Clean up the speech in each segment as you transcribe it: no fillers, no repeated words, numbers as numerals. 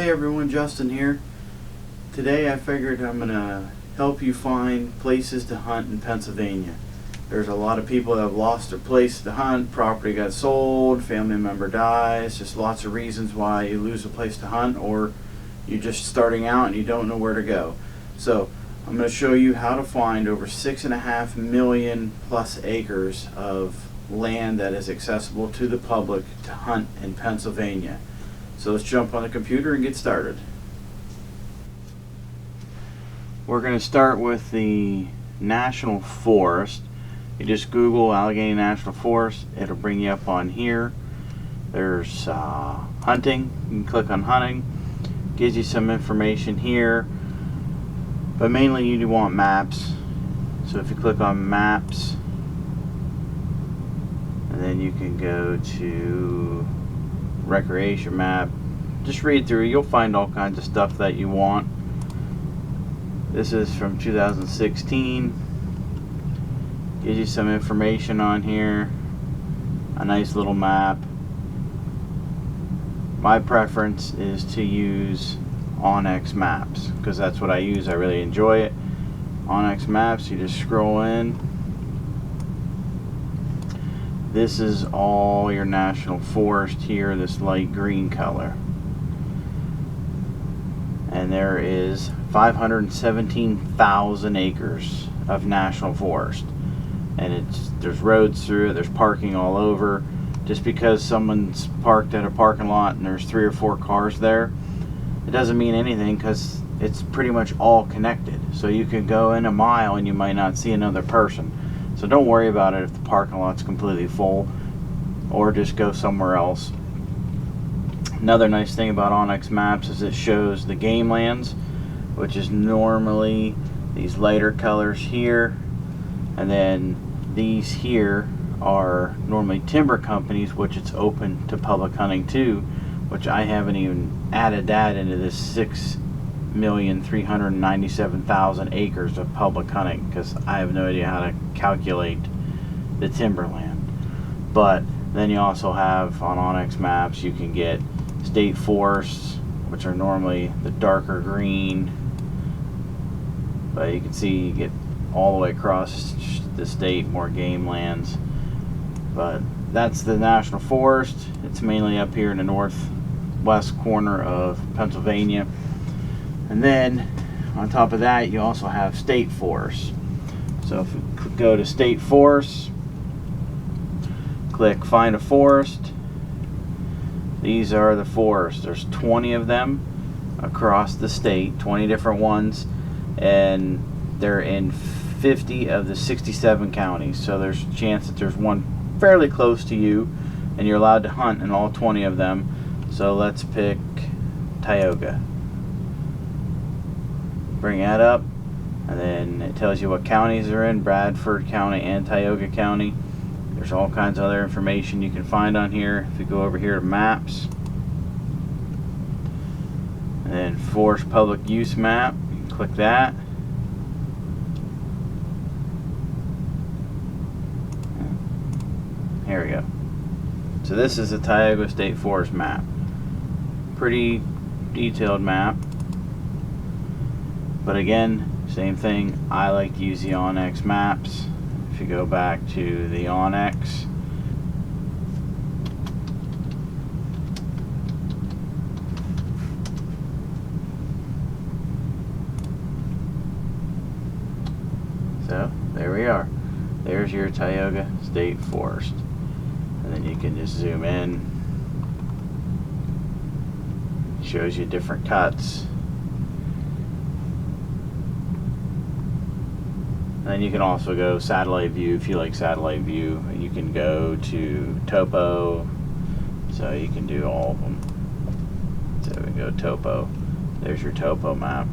Hey everyone, Justin here. Today I figured I'm gonna help you find places to hunt in Pennsylvania. There's a lot of people that have lost their place to hunt, property got sold, family member dies, just lots of reasons why you lose a place to hunt, or you're just starting out and you don't know where to go. So I'm going to show you how to find over 6.5 million plus acres of land that is accessible to the public to hunt in Pennsylvania. So let's jump on the computer and get started. We're going to start with the National Forest. You just Google Allegheny National Forest, it'll bring you up on here. There's hunting, you can click on hunting, gives you some information here, but mainly you want maps. So if you click on maps, and then you can go to recreation map, just read through, you'll find all kinds of stuff that you want. This is from 2016, gives you some information on here, a nice little map. My preference is to use Onyx Maps because that's what I use. I really enjoy it. Onyx Maps, you just scroll in. This is all your national forest here, this light green color. And there is 517,000 acres of national forest. And there's roads through it, there's parking all over. Just because someone's parked at a parking lot and there's 3 or 4 cars there, it doesn't mean anything because it's pretty much all connected. So you can go in a mile and you might not see another person. So don't worry about it if the parking lot's completely full, or just go somewhere else. Another nice thing about Onyx Maps is it shows the game lands, which is normally these lighter colors here, and then these here are normally timber companies, which it's open to public hunting too, which I haven't even added that into this 6,397,000 acres of public hunting because I have no idea how to calculate the timberland. But then you also have on Onyx Maps, you can get state forests, which are normally the darker green, but you can see you get all the way across the state, more game lands. But that's the National Forest. It's mainly up here in the northwest corner of Pennsylvania. And then on top of that, you also have state forests. So if you go to state forests, click find a forest. These are the forests. There's 20 of them across the state, 20 different ones, and they're in 50 of the 67 counties. So there's a chance that there's one fairly close to you, and you're allowed to hunt in all 20 of them. So let's pick Tioga. Bring that up, and then it tells you what counties they're in, Bradford County and Tioga County. There's all kinds of other information you can find on here. If you go over here to maps, and then forest public use map, you can click that. Here we go. So this is the Tioga State Forest map. Pretty detailed map. But again, same thing. I like to use the Onyx Maps. If you go back to the Onyx, so there we are. There's your Tioga State Forest. And then you can just zoom in. It shows you different cuts. And then you can also go satellite view if you like satellite view. You can go to topo. So you can do all of them. So we go topo. There's your topo map.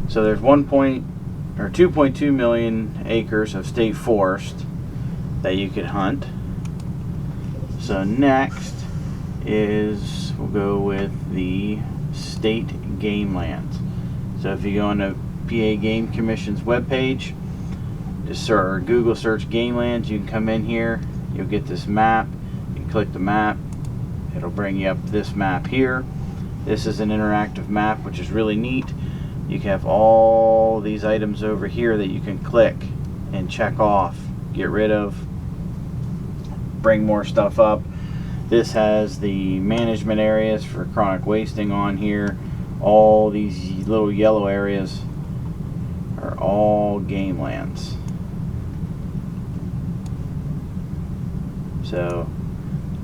So there's 2.2 million acres of state forest that you could hunt. So next is, we'll go with the state game lands. So if you go on the PA Game Commission's webpage, just Google search game lands, you can come in here, you'll get this map, you can click the map, it'll bring you up this map here. This is an interactive map, which is really neat. You can have all these items over here that you can click and check off, get rid of, bring more stuff up. This has the management areas for chronic wasting on here. All these little yellow areas are all game lands. So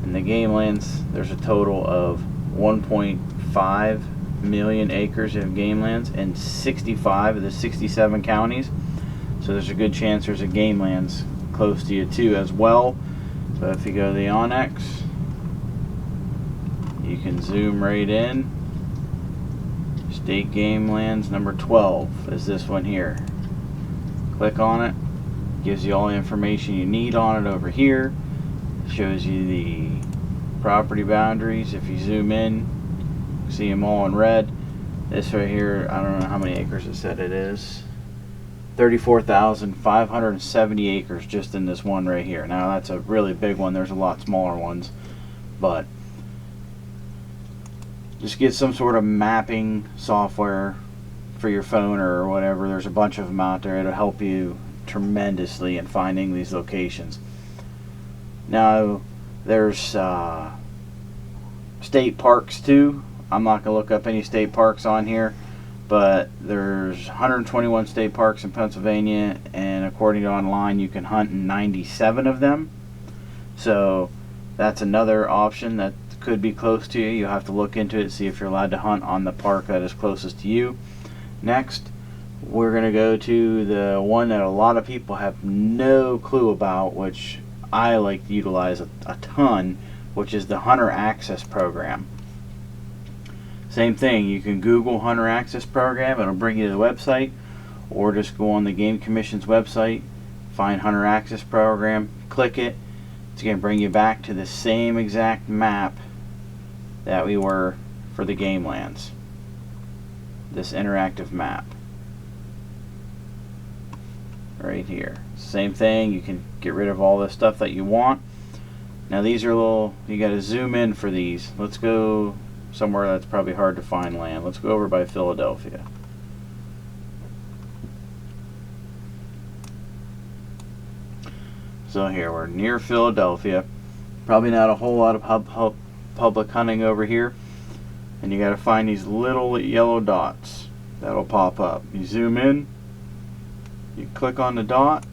in the game lands, there's a total of 1.5 million acres of game lands in 65 of the 67 counties. So there's a good chance there's a game lands close to you too as well. So if you go to the Onyx, you can zoom right in. State game lands number 12 is this one here. Click on it, gives you all the information you need on it over here. Shows you the property boundaries. If you zoom in, see them all in red. This right here, I don't know how many acres it said it is. 34,570 acres just in this one right here. Now that's a really big one. There's a lot smaller ones, but just get some sort of mapping software for your phone or whatever. There's a bunch of them out there. It'll help you tremendously in finding these locations. Now there's state parks too. I'm not going to look up any state parks on here, but there's 121 state parks in Pennsylvania, and according to online, you can hunt in 97 of them. So that's another option that could be close to you. You'll have to look into it, see if you're allowed to hunt on the park that is closest to you. Next, we're going to go to the one that a lot of people have no clue about, which I like to utilize a ton, which is the Hunter Access Program. Same thing, you can Google Hunter Access Program, it'll bring you to the website, or just go on the Game Commission's website, find Hunter Access Program, click it. It's going to bring you back to the same exact map that we were for the game lands. This interactive map right here. Same thing, you can get rid of all the stuff that you want. Now these are little, you got to zoom in for these. Let's go somewhere that's probably hard to find land. Let's go over by Philadelphia. So here we're near Philadelphia. Probably not a whole lot of public hunting over here. And you got to find these little yellow dots that'll pop up. You zoom in, you click on the dot.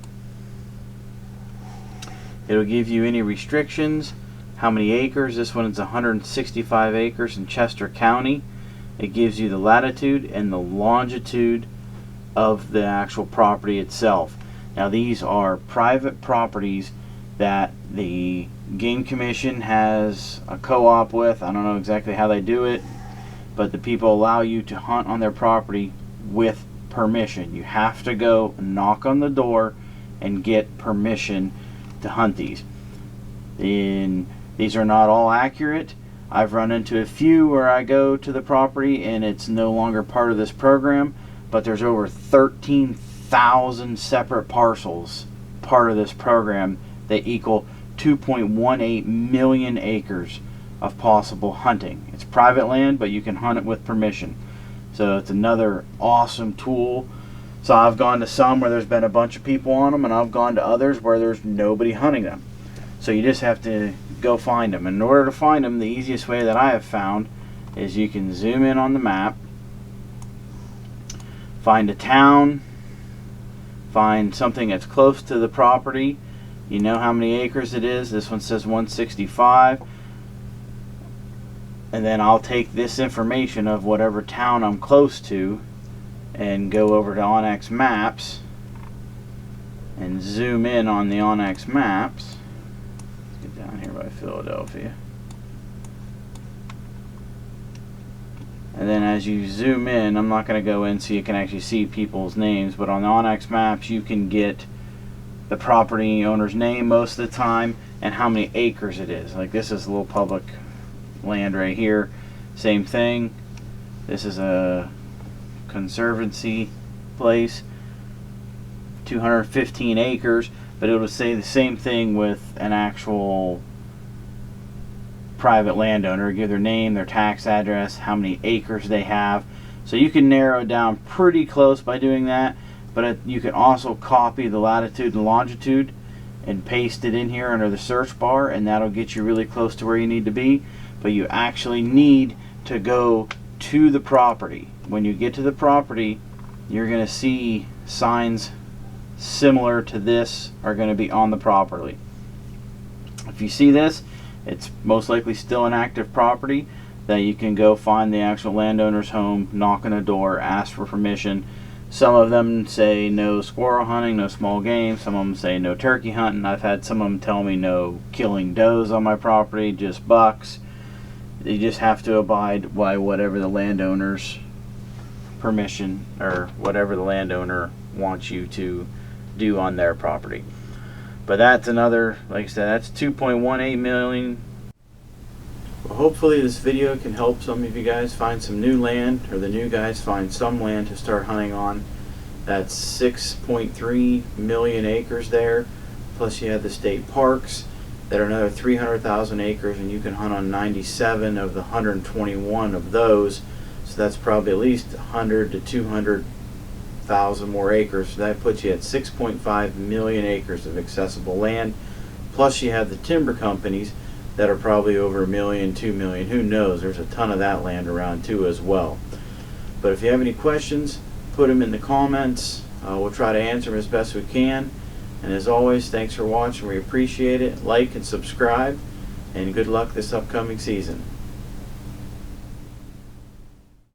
It'll give you any restrictions, how many acres. This one is 165 acres in Chester County. It gives you the latitude and the longitude of the actual property itself. Now these are private properties that the Game Commission has a co-op with. I don't know exactly how they do it, but the people allow you to hunt on their property with permission. You have to go knock on the door and get permission to hunt these. And these are not all accurate. I've run into a few where I go to the property and it's no longer part of this program, but there's over 13,000 separate parcels part of this program that equal 2.18 million acres of possible hunting. It's private land, but you can hunt it with permission. So it's another awesome tool. So I've gone to some where there's been a bunch of people on them, and I've gone to others where there's nobody hunting them. So you just have to go find them. And in order to find them, the easiest way that I have found is you can zoom in on the map, find a town, find something that's close to the property. You know how many acres it is. This one says 165. And then I'll take this information of whatever town I'm close to and go over to Onyx Maps and zoom in on the Onyx Maps. Let's get down here by Philadelphia. And then as you zoom in, I'm not going to go in so you can actually see people's names, but on the Onyx Maps you can get the property owner's name most of the time and how many acres it is. Like this is a little public land right here. Same thing. This is a conservancy place, 215 acres, but it'll say the same thing with an actual private landowner, give their name, their tax address, how many acres they have. So you can narrow it down pretty close by doing that, but you can also copy the latitude and longitude and paste it in here under the search bar, and that'll get you really close to where you need to be. But you actually need to go to the property. When you get to the property, you're going to see signs similar to this are going to be on the property. If you see this, it's most likely still an active property that you can go find the actual landowner's home, knock on a door, ask for permission. Some of them say no squirrel hunting, no small game. Some of them say no turkey hunting. I've had some of them tell me no killing does on my property, just bucks. You just have to abide by whatever the landowner's permission or whatever the landowner wants you to do on their property. But that's another, like I said, that's 2.18 million. Well, hopefully this video can help some of you guys find some new land, or the new guys find some land to start hunting on. That's 6.3 million acres there, plus you have the state parks that are another 300,000 acres, and you can hunt on 97 of the 121 of those. So that's probably at least 100 to 200,000 more acres. So that puts you at 6.5 million acres of accessible land. Plus you have the timber companies that are probably over 1 million, 2 million, who knows. There's a ton of that land around too as well. But if you have any questions, put them in the comments. We'll try to answer them as best we can. And as always, thanks for watching. We appreciate it. Like and subscribe, and good luck this upcoming season.